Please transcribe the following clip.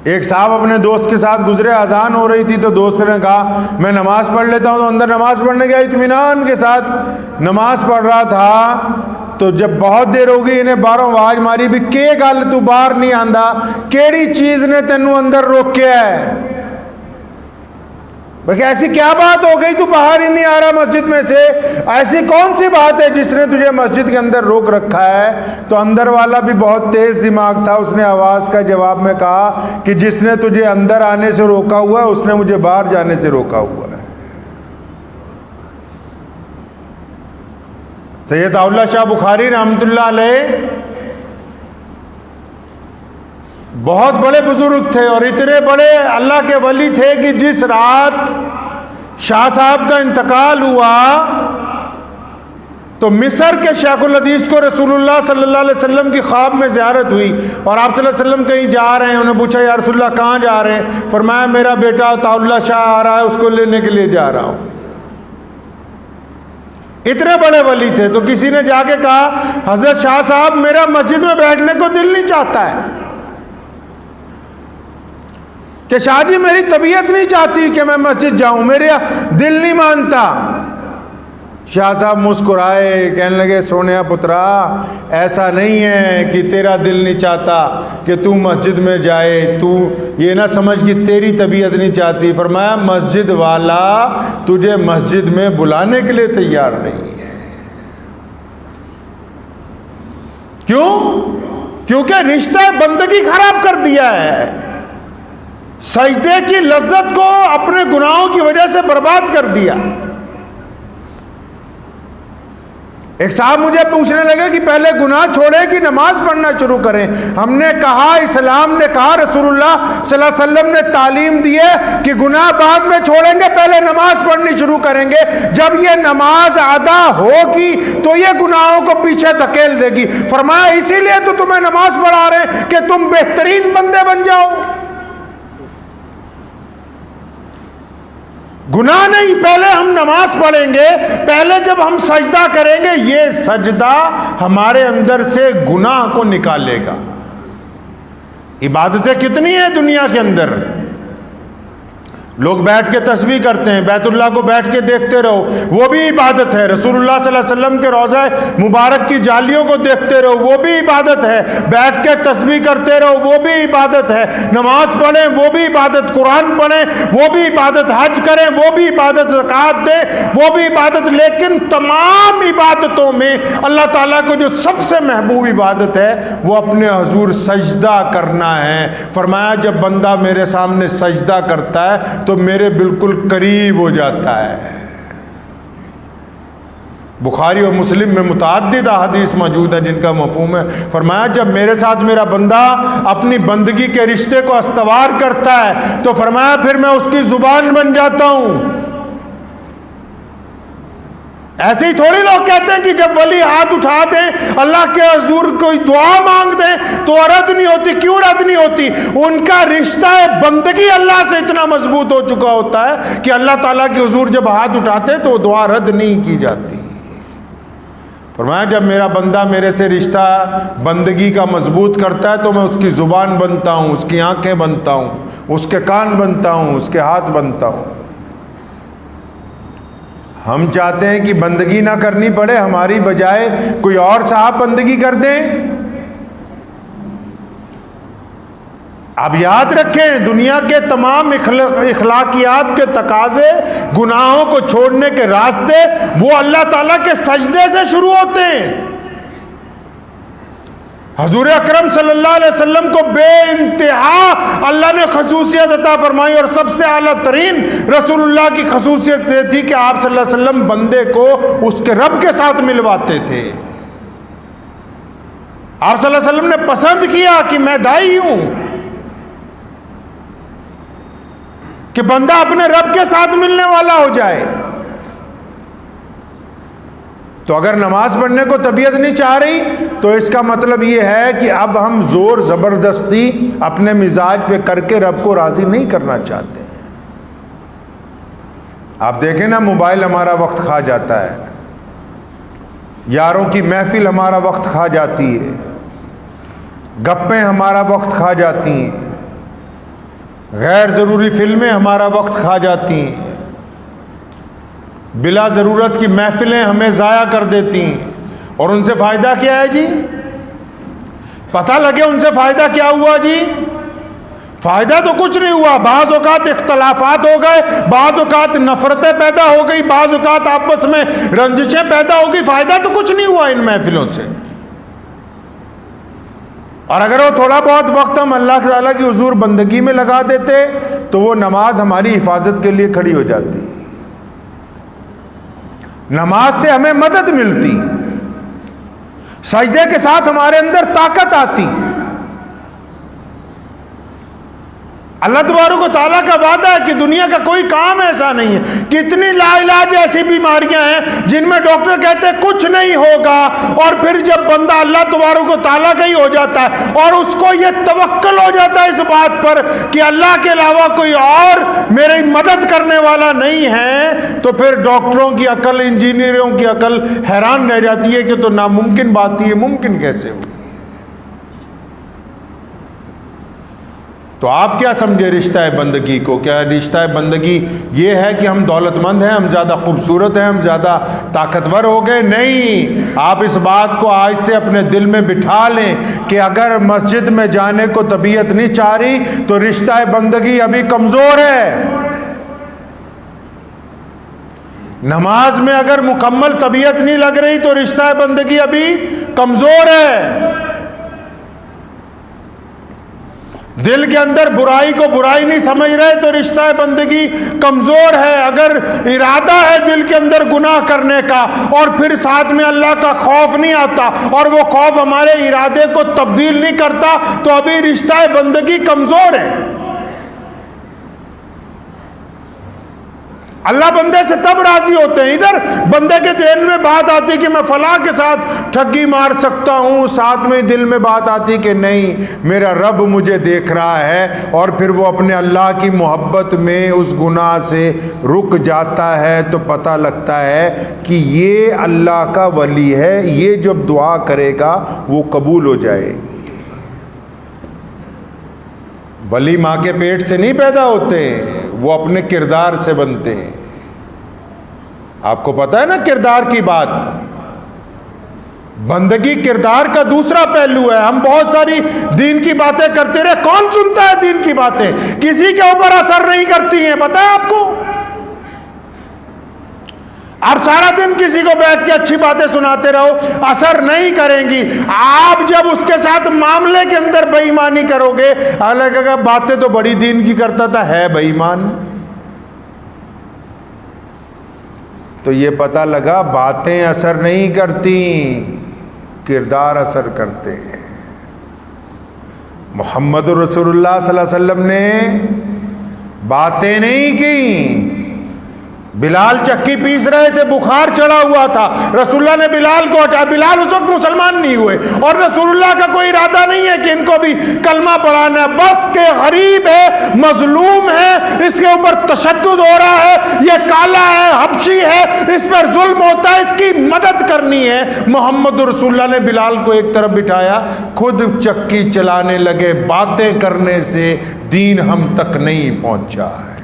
एक साहब अपने दोस्त के साथ गुजरे, अजान हो रही थी तो दोस्त ने कहा मैं नमाज पढ़ लेता हूँ, तो अंदर नमाज पढ़ने गया, इत्मीनान के साथ नमाज पढ़ रहा था। तो जब बहुत देर हो गई, इन्हें बाहरों आवाज मारी भी के गल तू बाहर नहीं आंदा, केड़ी चीज ने तेनू अंदर रोकया है? भाई ऐसी क्या बात हो गई तू बाहर ही नहीं आ रहा मस्जिद में से? ऐसी कौन सी बात है जिसने तुझे मस्जिद के अंदर रोक रखा है? तो अंदर वाला भी बहुत तेज दिमाग था, उसने आवाज का जवाब में कहा कि जिसने तुझे अंदर आने से रोका हुआ है उसने मुझे बाहर जाने से रोका हुआ है। सैयद अताउल्लाह शाह बुखारी रहमतुल्लाह अलैह बहुत बड़े बुजुर्ग थे और इतने बड़े अल्लाह के वली थे कि जिस रात शाह साहब का इंतकाल हुआ तो मिस्र के शेखुल हदीस को रसूलुल्लाह सल्लल्लाहु अलैहि वसल्लम की ख्वाब में ज़ियारत हुई और आप सल्लल्लाहु अलैहि वसल्लम कहीं जा रहे हैं। उन्होंने पूछा या रसूलुल्लाह कहाँ जा रहे हैं? फरमाया मेरा बेटा अताउल्लाह शाह आ रहा है, उसको लेने के लिए जा रहा हूँ। इतने बड़े वली थे। तो किसी ने जाके कहा हजरत शाह साहब मेरा मस्जिद में बैठने को दिल नहीं चाहता है कि शाह जी मेरी तबीयत नहीं चाहती कि मैं मस्जिद जाऊं, मेरे दिल नहीं मानता। शाह साहब मुस्कुराए, कहने लगे सोनिया पुत्रा ऐसा नहीं है कि तेरा दिल नहीं चाहता कि तू मस्जिद में जाए, तू ये ना समझ कि तेरी तबीयत नहीं चाहती। फरमाया मस्जिद वाला तुझे मस्जिद में बुलाने के लिए तैयार नहीं है। क्यों? क्योंकि रिश्ता बंदगी खराब कर दिया है, सजदे की लज्जत को अपने गुनाहों की वजह से बर्बाद कर दिया। एक साहब मुझे पूछने लगे कि पहले गुनाह छोड़े कि नमाज पढ़ना शुरू करें? हमने कहा इस्लाम ने कहा, रसूलुल्लाह सल्लल्लाहु अलैहि वसल्लम ने तालीम दी है कि गुनाह बाद में छोड़ेंगे, पहले नमाज पढ़नी शुरू करेंगे। जब ये नमाज अदा होगी तो ये गुनाहों को पीछे धकेल देगी। फरमाया इसीलिए तो तुम्हें नमाज पढ़ा रहे हैं कि तुम बेहतरीन बंदे बन जाओ। गुनाह नहीं, पहले हम नमाज पढ़ेंगे, पहले जब हम सजदा करेंगे ये सजदा हमारे अंदर से गुनाह को निकालेगा। इबादतें कितनी है दुनिया के अंदर, लोग बैठ के तस्बीह करते हैं, बैतुल्लाह को बैठ के देखते रहो, वो भी इबादत है। रसूलुल्लाह सल्लल्लाहु अलैहि वसल्लम के रोज़ा मुबारक की जालियों को देखते रहो, वो भी इबादत है। बैठ के तस्बीह करते रहो, वो भी इबादत है। नमाज पढ़ें, वो भी इबादत। कुरान पढ़ें, वो भी इबादत। हज करें, वो भी इबादत। ज़कात दें, वो भी इबादत। लेकिन तमाम इबादतों में अल्लाह ताला को जो सबसे महबूब इबादत है वो अपने हुजूर सजदा करना है। फरमाया जब बंदा मेरे सामने सजदा करता है तो मेरे बिल्कुल करीब हो जाता है। बुखारी और मुस्लिम में मुतअद्दिद हदीस मौजूद है जिनका मफहूम है। फरमाया जब मेरे साथ मेरा बंदा अपनी बंदगी के रिश्ते को अस्तवार करता है तो फरमाया फिर मैं उसकी जुबान बन जाता हूं। ऐसे ही थोड़ी लोग कहते हैं कि जब वली हाथ उठा दें अल्लाह के हुजूर कोई दुआ मांग दें तो रद्द नहीं होती। क्यों रद्द नहीं होती? उनका रिश्ता बंदगी अल्लाह से इतना मजबूत हो चुका होता है कि अल्लाह ताला के हुजूर जब हाथ उठाते हैं तो दुआ रद्द नहीं की जाती। फरमाया जब मेरा बंदा मेरे से रिश्ता बंदगी का मजबूत करता है तो मैं उसकी जुबान बनता हूँ, उसकी आंखें बनता हूँ, उसके कान बनता हूँ, उसके हाथ बनता हूँ। हम चाहते हैं कि बंदगी ना करनी पड़े, हमारी बजाय कोई और साहब बंदगी कर दें। अब याद रखें दुनिया के तमाम इखलाकियात के तकाजे, गुनाहों को छोड़ने के रास्ते वो अल्लाह ताला के सजदे से शुरू होते हैं। हजूर अकरम सल्लल्लाहु अलैहि वसल्लम को बेइंतहा अल्लाह ने खसूसियत अता फरमाई और सबसे आला तरीन रसूलुल्लाह की खसूसियत ये थी कि आप सल्लल्लाहु अलैहि वसल्लम बंदे को उसके रब के साथ मिलवाते थे। आप सल्लल्लाहु अलैहि वसल्लम ने पसंद किया कि मैं दाई हूं कि बंदा अपने रब के साथ मिलने वाला हो जाए। तो अगर नमाज पढ़ने को तबीयत नहीं चाह रही तो इसका मतलब ये है कि अब हम जोर जबरदस्ती अपने मिजाज पे करके रब को राजी नहीं करना चाहते हैं। आप देखें ना, मोबाइल हमारा वक्त खा जाता है, यारों की महफिल हमारा वक्त खा जाती है, गप्पें हमारा वक्त खा जाती हैं, गैर ज़रूरी फिल्में हमारा वक्त खा जाती हैं, बिला ज़रूरत की महफिलें हमें ज़ाया कर देती हैं। और उनसे फ़ायदा क्या है जी? पता लगे उनसे फ़ायदा क्या हुआ जी? फ़ायदा तो कुछ नहीं हुआ। बाज़ औक़ात इख्तलाफात हो गए, बाज़ औक़ात नफ़रतें पैदा हो गई, बाज़ औक़ात आपस में रंजिशें पैदा हो गई। फ़ायदा तो कुछ नहीं हुआ इन महफिलों से। और अगर वो थोड़ा बहुत वक्त हम अल्लाह ताला की हुज़ूर बंदगी में लगा देते तो वो नमाज हमारी हिफाजत के लिए खड़ी हो जाती। नमाज से हमें मदद मिलती, सजदे के साथ हमारे अंदर ताकत आती। अल्लाह तबारक व तआला का वादा है कि दुनिया का कोई काम ऐसा नहीं है। कितनी लाइलाज ऐसी बीमारियां हैं जिनमें डॉक्टर कहते हैं कुछ नहीं होगा, और फिर जब बंदा अल्लाह तबारक व तआला का ही हो जाता है और उसको ये तवक्कुल हो जाता है इस बात पर कि अल्लाह के अलावा कोई और मेरी मदद करने वाला नहीं है, तो फिर डॉक्टरों की अकल, इंजीनियरों की अकल हैरान रह जाती है कि तो नामुमकिन बात ये मुमकिन कैसे हुई। तो आप क्या समझे रिश्ता है बंदगी को? क्या रिश्ता है बंदगी ये है कि हम दौलतमंद हैं, हम ज़्यादा खूबसूरत हैं, हम ज़्यादा ताकतवर हो गए? नहीं, आप इस बात को आज से अपने दिल में बिठा लें कि अगर मस्जिद में जाने को तबीयत नहीं चाह रही तो रिश्ता है बंदगी अभी कमज़ोर है। नमाज में अगर मुकम्मल तबीयत नहीं लग रही तो रिश्ता है बंदगी अभी कमज़ोर है। दिल के अंदर बुराई को बुराई नहीं समझ रहे तो रिश्ता है बंदगी कमजोर है। अगर इरादा है दिल के अंदर गुनाह करने का और फिर साथ में अल्लाह का खौफ नहीं आता और वो खौफ हमारे इरादे को तब्दील नहीं करता तो अभी रिश्ता है बंदगी कमजोर है। अल्लाह बंदे से तब राजी होते हैं, इधर बंदे के दिल में बात आती कि मैं फलां के साथ ठगी मार सकता हूं, साथ में दिल में बात आती कि नहीं मेरा रब मुझे देख रहा है, और फिर वो अपने अल्लाह की मोहब्बत में उस गुनाह से रुक जाता है। तो पता लगता है कि ये अल्लाह का वली है, ये जब दुआ करेगा वो कबूल हो जाएगी। वली माँ के पेट से नहीं पैदा होते, वो अपने किरदार से बनते हैं। आपको पता है ना किरदार की बात, बंदगी किरदार का दूसरा पहलू है। हम बहुत सारी दीन की बातें करते रहे, कौन सुनता है दीन की बातें? किसी के ऊपर असर नहीं करती हैं, पता है आपको? आप सारा दिन किसी को बैठ के अच्छी बातें सुनाते रहो, असर नहीं करेंगी। आप जब उसके साथ मामले के अंदर बेईमानी करोगे, अलग बातें तो बड़ी दीन की करता था, है बेईमान। तो ये पता लगा बातें असर नहीं करती, किरदार असर करते हैं। मोहम्मद रसूलुल्लाह सल्लल्लाहु अलैहि वसल्लम ने बातें नहीं की। बिलाल चक्की पीस रहे थे, बुखार चढ़ा हुआ था, रसूलुल्लाह ने बिलाल को हटाया। बिलाल उस वक्त मुसलमान नहीं हुए और रसूलुल्लाह का कोई इरादा नहीं है कि इनको भी कलमा पढ़ाना है, बस के गरीब है, मजलूम है, इसके ऊपर तशद्दुद हो रहा है, ये काला है, हबशी है, इस पर जुल्म होता है, इसकी मदद करनी है। मोहम्मद रसूलुल्लाह ने बिलाल को एक तरफ बिठाया, खुद चक्की चलाने लगे। बातें करने से दीन हम तक नहीं पहुंचा है।